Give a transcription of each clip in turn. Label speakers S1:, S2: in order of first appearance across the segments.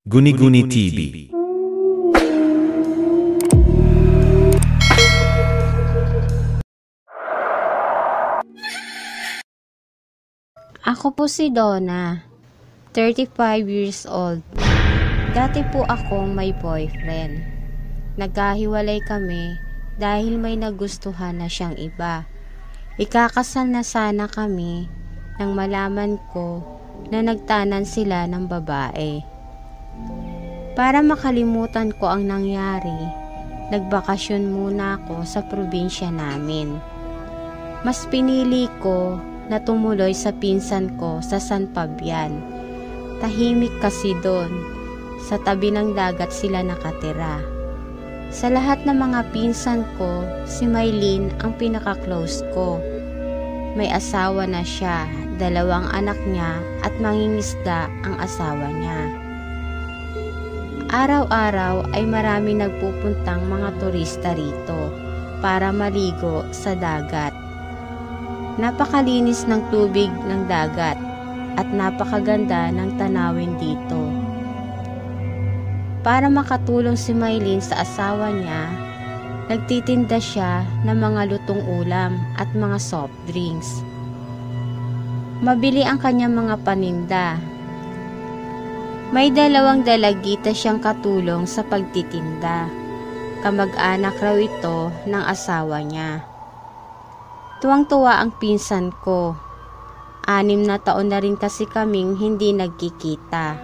S1: Guni-Guni TV.
S2: Ako po si Donna, 35 years old. Dati po akong may boyfriend. Nagkahiwalay kami dahil may nagustuhan na siyang iba. Ikakasal na sana kami nang malaman ko na nagtanan sila ng babae. Para makalimutan ko ang nangyari, nagbakasyon muna ako sa probinsya namin. Mas pinili ko na tumuloy sa pinsan ko sa San Fabian. Tahimik kasi doon. Sa tabi ng dagat sila nakatira. Sa lahat ng mga pinsan ko, si Maylin ang pinaka-close ko. May asawa na siya, 2 anak niya at mangingisda ang asawa niya. Araw-araw ay marami nagpupuntang mga turista rito para maligo sa dagat. Napakalinis ng tubig ng dagat at napakaganda ng tanawin dito. Para makatulong si Maylin sa asawa niya, nagtitinda siya ng mga lutong ulam at mga soft drinks. Mabili ang kanyang mga paninda. May 2 dalagita siyang katulong sa pagtitinda. Kamag-anak raw ito ng asawa niya. Tuwang-tuwa ang pinsan ko. 6 na taon na rin kasi kaming hindi nagkikita.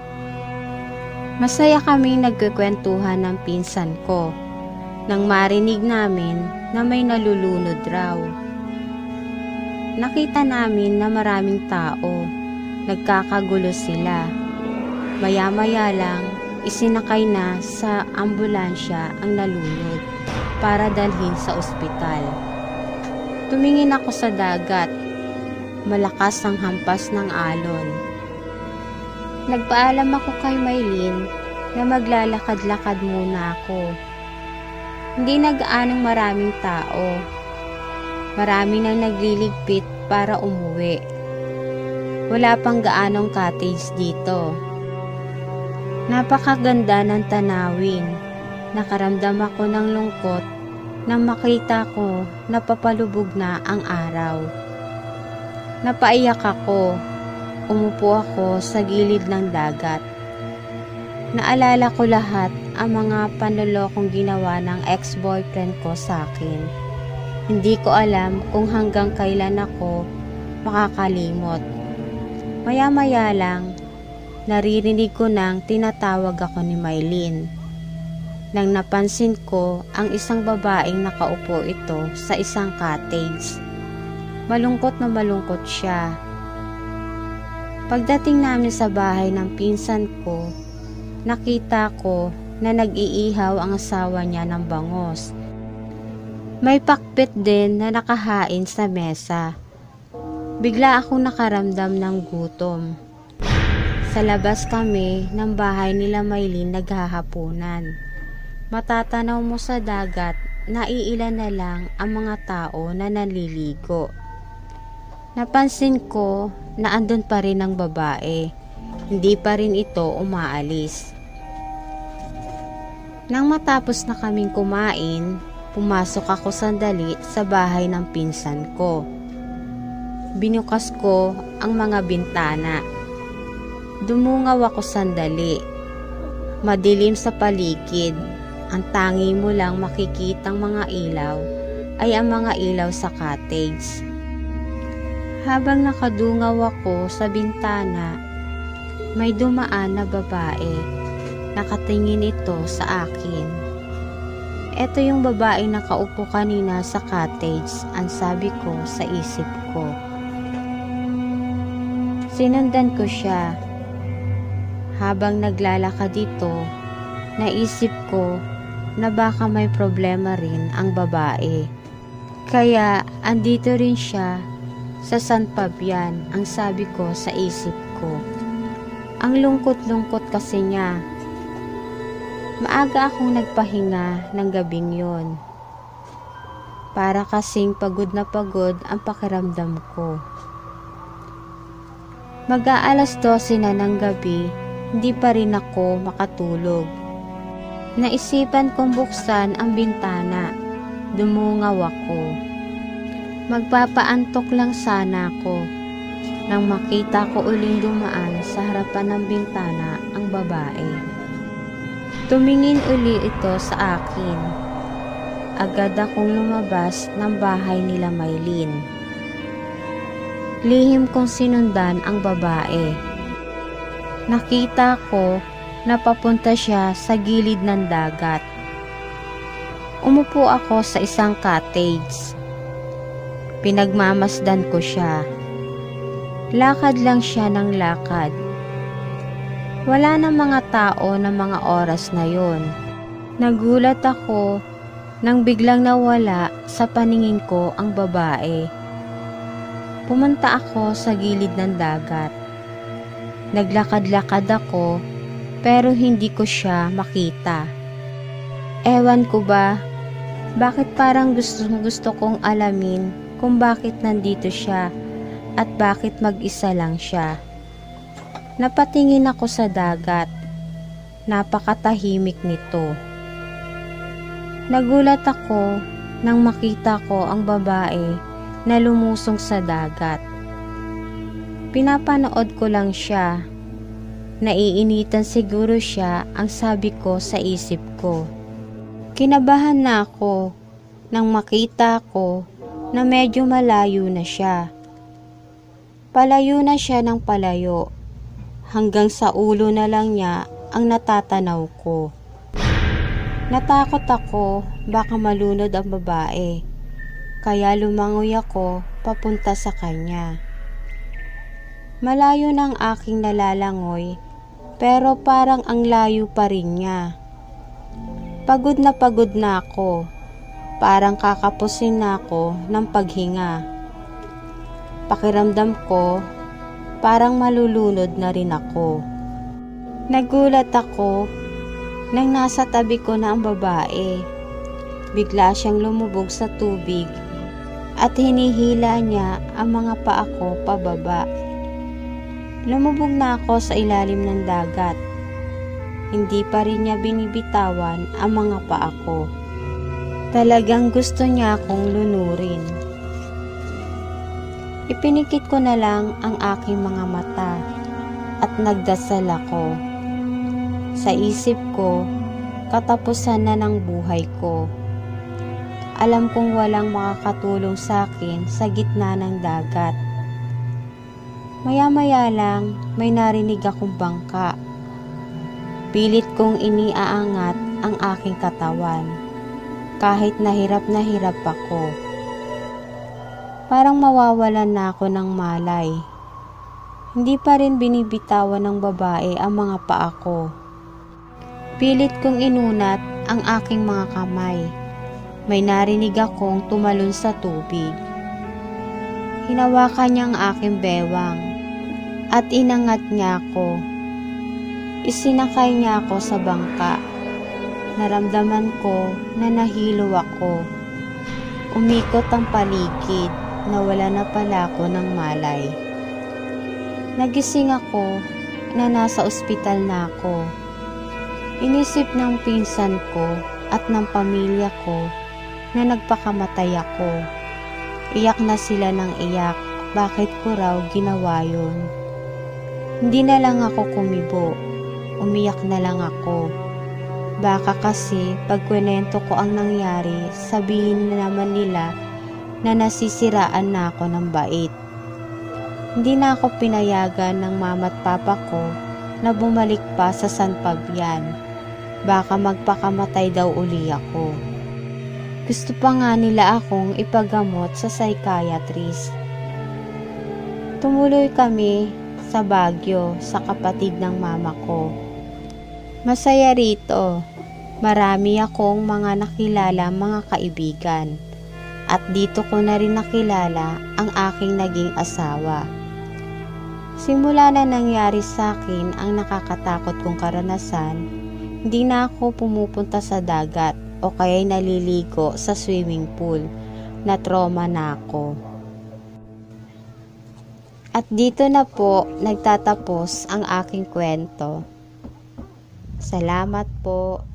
S2: Masaya kaming nagkukwentuhan ng pinsan ko nang marinig namin na may nalulunod raw. Nakita namin na maraming tao. Nagkakagulo sila. Maya-maya lang, isinakay na sa ambulansya ang nalunod para dalhin sa ospital. Tumingin ako sa dagat. Malakas ang hampas ng alon. Nagpaalam ako kay Maylin na maglalakad-lakad muna ako. Hindi nag-aanong maraming tao. Marami nang nagliligpit para umuwi. Wala pang gaanong cottage dito. Napakaganda ng tanawin. Nakaramdam ako ng lungkot nang makita ko na papalubog na ang araw. Napaiyak ako. Umupo ako sa gilid ng dagat. Naalala ko lahat ang mga panlolokong ginawa ng ex-boyfriend ko sa akin. Hindi ko alam kung hanggang kailan ako makakalimot. Maya-maya lang, naririnig ko nang tinatawag ako ni Maylin. Nang napansin ko ang isang babaeng nakaupo ito sa isang cottage. Malungkot na malungkot siya. Pagdating namin sa bahay ng pinsan ko, nakita ko na nag-iihaw ang asawa niya ng bangos. May pakbet din na nakahain sa mesa. Bigla akong nakaramdam ng gutom. Sa labas kami ng bahay nila Maylin naghahapunan. Matatanaw mo sa dagat na iilan na lang ang mga tao na naliligo. Napansin ko na andun pa rin ang babae. Hindi pa rin ito umaalis. Nang matapos na kaming kumain, pumasok ako sandali sa bahay ng pinsan ko. Binukas ko ang mga bintana. Dumungaw ako sandali. Madilim sa paligid. Ang tangi mo lang makikitang mga ilaw ay ang mga ilaw sa cottage. Habang nakadungaw ako sa bintana, may dumaan na babae. Nakatingin ito sa akin. Ito yung babaeng nakaupo kanina sa cottage, ang sabi ko sa isip ko. Sinundan ko siya. Habang naglalakad dito, naisip ko na baka may problema rin ang babae. Kaya andito rin siya sa San Fabian, ang sabi ko sa isip ko. Ang lungkot-lungkot kasi niya. Maaga akong nagpahinga ng gabing yon. Para kasing pagod na pagod ang pakiramdam ko. Mag-aalas 12 na ng gabi hindi pa rin ako makatulog. Naisipan kong buksan ang bintana. Dumungaw ako. Magpapaantok lang sana ako nang makita ko uling dumaan sa harapan ng bintana ang babae. Tumingin uli ito sa akin. Agad akong lumabas ng bahay nila Maylin. Lihim kong sinundan ang babae. Nakita ko na papunta siya sa gilid ng dagat. Umupo ako sa isang cottage. Pinagmamasdan ko siya. Lakad lang siya ng lakad. Wala na mga tao na mga oras na yon. Nagulat ako nang biglang nawala sa paningin ko ang babae. Pumunta ako sa gilid ng dagat. Naglakad-lakad ako pero hindi ko siya makita. Ewan ko ba, bakit parang gusto kong alamin kung bakit nandito siya at bakit mag-isa lang siya. Napatingin ako sa dagat. Napakatahimik nito. Nagulat ako nang makita ko ang babae na lumusong sa dagat. Pinapanood ko lang siya. Naiinitan siguro siya ang sabi ko sa isip ko. Kinabahan na ako nang makita ko na medyo malayo na siya. Palayo na siya ng palayo. Hanggang sa ulo na lang niya ang natatanaw ko. Natakot ako baka malunod ang babae. Kaya lumangoy ako papunta sa kanya. Malayo na ang aking nalalangoy pero parang ang layo pa rin niya. Pagod na ako. Parang kakapusin na ako ng paghinga. Pakiramdam ko, parang malulunod na rin ako. Nagulat ako nang nasa tabi ko na ang babae. Bigla siyang lumubog sa tubig at hinihila niya ang mga paa ko pababa. Lumubog na ako sa ilalim ng dagat. Hindi pa rin niya binibitawan ang mga paa ko. Talagang gusto niya akong lunurin. Ipinikit ko na lang ang aking mga mata at nagdasal ako. Sa isip ko, katapusan na ng buhay ko. Alam kong walang makakatulong sa akin sa gitna ng dagat. Maya-maya lang may narinig akong bangka. Pilit kong iniaangat ang aking katawan. Kahit na hirap ako. Parang mawawalan na ako ng malay. Hindi pa rin binibitawan ng babae ang mga paa ko. Pilit kong inunat ang aking mga kamay. May narinig akong tumalon sa tubig. Hinawakan niya ang aking bewang at inangat niya ako. Isinakay niya ako sa bangka. Naramdaman ko na nahilo ako. Umikot ang paligid, nawala na pala ako ng malay. Nagising ako na nasa ospital na ako. Inisip ng pinsan ko at ng pamilya ko na nagpakamatay ako. Iyak na sila ng iyak, bakit ko raw ginawa yun? Hindi na lang ako kumibo, umiyak na lang ako. Baka kasi pagkwento ko ang nangyari, sabihin na naman nila na nasisiraan na ako ng bait. Hindi na ako pinayagan ng mama at papa ko na bumalik pa sa San Fabian. Baka magpakamatay daw uli ako. Gusto pa nga nila akong ipagamot sa psychiatrist. Tumuloy kami sa Baguio sa kapatid ng mama ko. Masaya rito. Marami akong mga nakilala mga kaibigan. At dito ko na rin nakilala ang aking naging asawa. Simula na nangyari sa akin ang nakakatakot kong karanasan, hindi na ako pumupunta sa dagat o kaya'y naliligo sa swimming pool. Na trauma na ako. At dito na po nagtatapos ang aking kwento. Salamat po.